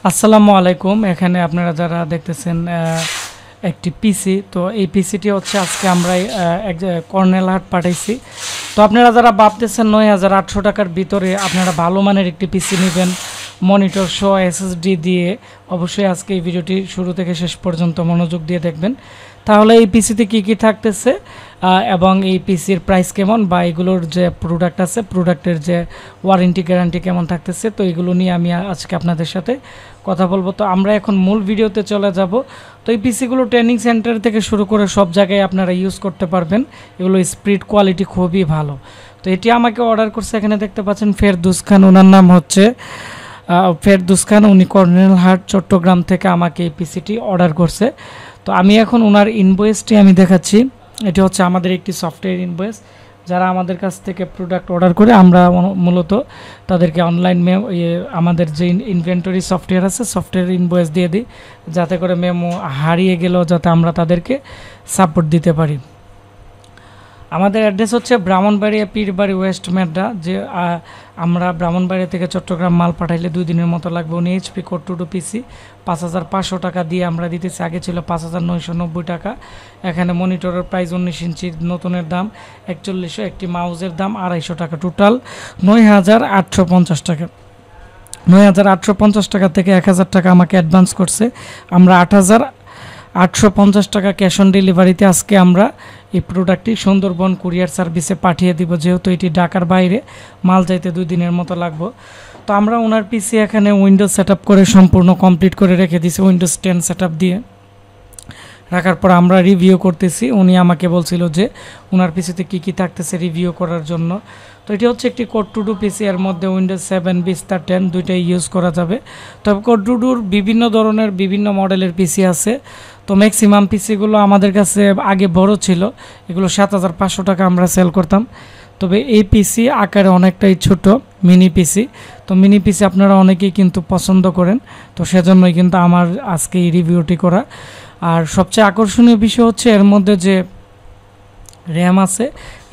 আসসালামু আলাইকুম। এখানে আপনারা যারা দেখতেছেন একটি পিসি, তো এই পিসিটি হচ্ছে আজকে আমরা কর্নেল হাট পাঠাইছি। তো আপনারা যারা ভাবতেছেন ৯,৮০০ টাকার ভিতরে আপনারা ভালো মানের একটি পিসি নেবেন মনিটর সহ এসএসডি দিয়ে, অবশ্যই আজকে এই ভিডিওটি শুরু থেকে শেষ পর্যন্ত মনোযোগ দিয়ে দেখবেন। তাহলে এই পিসিতে কি কি থাকতেছে এবং এই পিসির প্রাইস কেমন বা এগুলোর যে প্রোডাক্ট আছে প্রোডাক্টের যে ওয়ারেন্টি গ্যারান্টি কেমন থাকতেছে, তো এগুলো নিয়ে আমি আজকে আপনাদের সাথে কথা বলবো। তো আমরা এখন মূল ভিডিওতে চলে যাব। তো এই পিসিগুলো ট্রেনিং সেন্টার থেকে শুরু করে সব জায়গায় আপনারা ইউজ করতে পারবেন। এগুলো স্পিড কোয়ালিটি খুবই ভালো। তো এটি আমাকে অর্ডার করছে, এখানে দেখতে পাচ্ছেন ফেরদৌস খান, ওনার নাম হচ্ছে ফেরদৌস খান। উনি কর্নেল হাট চট্টগ্রাম থেকে আমাকে এই পিসিটি অর্ডার করছে। তো আমি এখন ওনার ইনভয়েসটি আমি দেখাচ্ছি। এটি হচ্ছে আমাদের একটি সফটওয়্যার ইনভয়েস। যারা আমাদের কাছ থেকে প্রোডাক্ট অর্ডার করে আমরা মূলত তাদেরকে অনলাইন আমাদের যে ইনভেন্টরি সফটওয়্যার আছে সফটওয়্যার ইনভয়েস দিয়ে দিই, যাতে করে মেমো হারিয়ে গেলেও যাতে আমরা তাদেরকে সাপোর্ট দিতে পারি। আমাদের অ্যাড্রেস হচ্ছে ব্রাহ্মণবাড়িয়া পীরবাড়ি ওয়েস্ট মেড্ডা। যে আমরা ব্রাহ্মণবাড়িয়া থেকে চট্টগ্রাম মাল পাঠাইলে 2 দিনের মতো লাগবে। 19 HP কোড টু পিসি 5,500 টাকা দিয়ে আমরা দিতেছি, আগে ছিল 5,990 টাকা। এখানে মনিটরের প্রাইস 19 ইঞ্চির নতুনের দাম 4100, একটি মাউসের দাম 250 টাকা, টোটাল 9,850 টাকা। 9,850 টাকা থেকে 1,000 টাকা আমাকে অ্যাডভান্স করছে। আমরা 8,850 টাকা ক্যাশ অন ডেলিভারিতে আজকে আমরা এই প্রোডাক্টটি সুন্দরবন কুরিয়ার সার্ভিসে পাঠিয়ে দিব, যেহেতু এটি ঢাকার বাইরে মাল যাইতে 2 দিনের মতো লাগবে। তো আমরা ওনার পিসি এখানে উইন্ডোজ সেটআপ করে সম্পূর্ণ কমপ্লিট করে রেখে দিয়েছি, উইন্ডোজ 10 সেটআপ দিয়ে রাখার পর আমরা রিভিউ করতেছি। উনি আমাকে বলছিল যে ওনার পিসিতে কী কী থাকতেছে রিভিউ করার জন্য। তো এটি হচ্ছে একটি কোড টু পিসি, এর মধ্যে উইন্ডোজ 7, ভিস্তা 10 দুইটাই ইউজ করা যাবে। তবে কোড টুর বিভিন্ন ধরনের বিভিন্ন মডেলের পিসি আছে। তো ম্যাক্সিমাম পিসিগুলো আমাদের কাছে আগে বড় ছিল, এগুলো 7,500 টাকা আমরা সেল করতাম। তবে এই পিসি আকারে অনেকটাই ছোট, মিনি পিসি। তো মিনি পিসি আপনারা অনেকেই কিন্তু পছন্দ করেন, তো সেজন্যই কিন্তু আমার আজকে এই রিভিউটি করা। আর সবচেয়ে আকর্ষণীয় বিষয় হচ্ছে এর মধ্যে যে র্যাম আছে,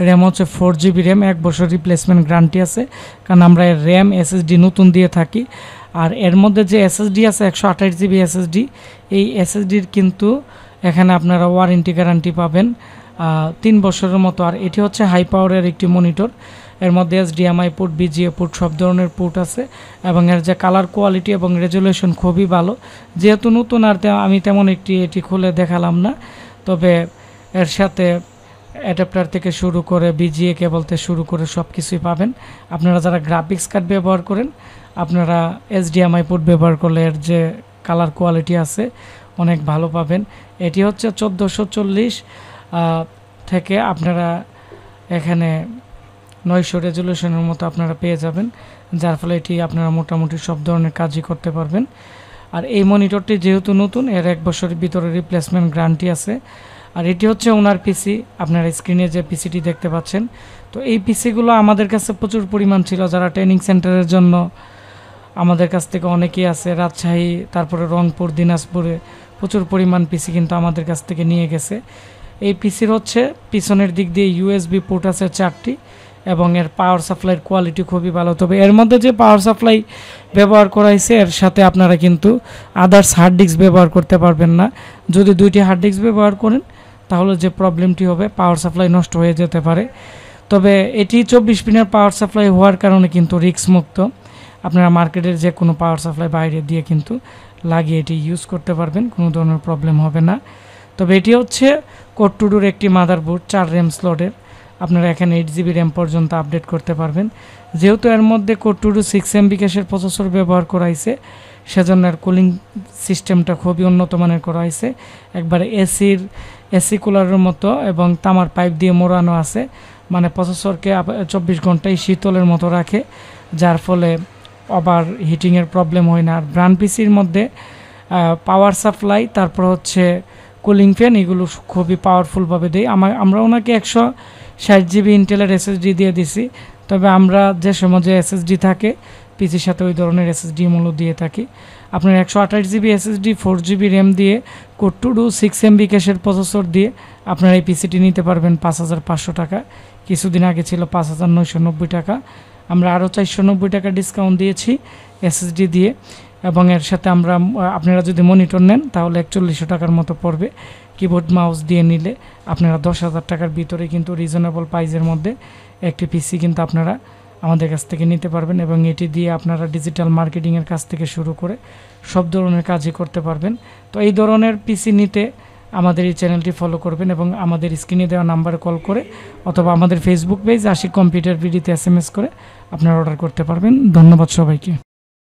র্যাম হচ্ছে 4GB র্যাম, 1 বছর রিপ্লেসমেন্ট গ্যারান্টি আছে, কারণ আমরা এর র্যাম এসএসডি নতুন দিয়ে থাকি। আর এর মধ্যে যে এসএসডি আছে 128GB এসএসডি, এই এসএসডির কিন্তু এখানে আপনারা ওয়ারেন্টি গ্যারান্টি পাবেন 3 বছরের মতো। আর এটি হচ্ছে হাই পাওয়ারের একটি মনিটর, এর মধ্যে HDMI পোর্ট, BGA পোর্ট সব ধরনের পোর্ট আছে এবং এর যে কালার কোয়ালিটি এবং রেজুলেশন খুবই ভালো। যেহেতু নতুন আর আমি তেমন এটি খুলে দেখালাম না, তবে এর সাথে অ্যাডাপ্টার থেকে শুরু করে BGA কেবল থেকে শুরু করে সব কিছুই পাবেন। আপনারা যারা গ্রাফিক্স কার্ড ব্যবহার করেন আপনারা HDMI পোর্ট ব্যবহার করলে এর যে কালার কোয়ালিটি আছে অনেক ভালো পাবেন। এটি হচ্ছে 1440 থেকে আপনারা এখানে 900 রেজুলেশনের মতো আপনারা পেয়ে যাবেন, যার ফলে এটি আপনারা মোটামুটি সব ধরনের কাজই করতে পারবেন। আর এই মনিটরটি যেহেতু নতুন, এর 1 বছরের ভিতরে রিপ্লেসমেন্ট গ্যারান্টি আছে। আর এটি হচ্ছে ওনার পিসি, আপনারা স্ক্রিনে যে পিসিটি দেখতে পাচ্ছেন। তো এই পিসিগুলো আমাদের কাছে প্রচুর পরিমাণ ছিল, যারা ট্রেনিং সেন্টারের জন্য আমাদের কাছ থেকে অনেকেই আছে, রাজশাহী তারপরে রংপুর দিনাজপুরে প্রচুর পরিমাণ পিসি কিন্তু আমাদের কাছ থেকে নিয়ে গেছে। এই পিসির হচ্ছে পিছনের দিক দিয়ে USB পোর্ট আছে 4টি এবং এর পাওয়ার সাপ্লাইয়ের কোয়ালিটি খুবই ভালো। তবে এর মধ্যে যে পাওয়ার সাপ্লাই ব্যবহার করা হয়েছে এর সাথে আপনারা কিন্তু আদার্স হার্ড ডিস্ক ব্যবহার করতে পারবেন না। যদি 2টি হার্ড ডিস্ক ব্যবহার করেন তাহলে যে প্রবলেমটি হবে পাওয়ার সাপ্লাই নষ্ট হয়ে যেতে পারে। তবে এটি 24 পিনের পাওয়ার সাপ্লাই হওয়ার কারণে কিন্তু রিস্ক মুক্ত। আপনারা মার্কেটের যে কোনো পাওয়ার সাপ্লাই বাইরে দিয়ে কিন্তু লাগিয়ে এটি ইউজ করতে পারবেন, কোনো ধরনের প্রবলেম হবে না। তবে এটি হচ্ছে কোড টুডুর একটি মাদারবোর্ড, 4 র্যাম স্লটের। আপনারা এখানে 8GB র্যাম পর্যন্ত আপডেট করতে পারবেন। যেহেতু এর মধ্যে কোড টুডু 6MB ক্যাশের প্রসেসর ব্যবহার করা হয়েছে, সেজন্য এর কুলিং সিস্টেমটা খুবই উন্নত মানের করা হয়েছে। একবারে এসি কুলারের মতো এবং তামার পাইপ দিয়ে মোড়ানো আছে, মানে প্রসেসরকে 24 ঘন্টায় শীতলের মতো রাখে, যার ফলে ওভার হিটিংয়ের প্রবলেম হয় না। আর ব্র্যান্ড পিসির মধ্যে পাওয়ার সাপ্লাই তারপর হচ্ছে কুলিং ফ্যান এগুলো খুবই পাওয়ারফুলভাবে দেয়। আমরা ওনাকে 160GB ইন্টেলের SSD দিয়ে দিছি। তবে আমরা যে সময় যে SSD থাকে পিসির সাথে ওই ধরনের SSD মূল্য দিয়ে থাকি। আপনার 128GB SSD 4GB র্যাম দিয়ে কোড টু 6MB ক্যাশের প্রসেসর দিয়ে আপনারা এই পিসিটি নিতে পারবেন 5,500 টাকা। কিছুদিন আগে ছিল 5,990 টাকা। আমরা আরও 490 টাকা ডিসকাউন্ট দিয়েছি SSD দিয়ে। এবং এর সাথে আমরা আপনারা যদি মনিটর নেন তাহলে 4100 টাকার মতো পড়বে। কিবোর্ড মাউস দিয়ে নিলে আপনারা 10,000 টাকার ভিতরে কিন্তু রিজনেবল প্রাইসের মধ্যে একটি পিসি কিন্তু আপনারা আমাদের কাছ থেকে নিতে পারবেন এবং এটি দিয়ে আপনারা ডিজিটাল মার্কেটিংয়ের কাজ থেকে শুরু করে সব ধরনের কাজই করতে পারবেন। তো এই ধরনের পিসি নিতে আমাদের এই চ্যানেলটি ফলো করবেন এবং আমাদের স্ক্রিনে দেওয়া নাম্বারে কল করে অথবা আমাদের ফেসবুক পেজ আশিক কম্পিউটার বিডিতে SMS করে আপনারা অর্ডার করতে পারবেন। ধন্যবাদ সবাইকে।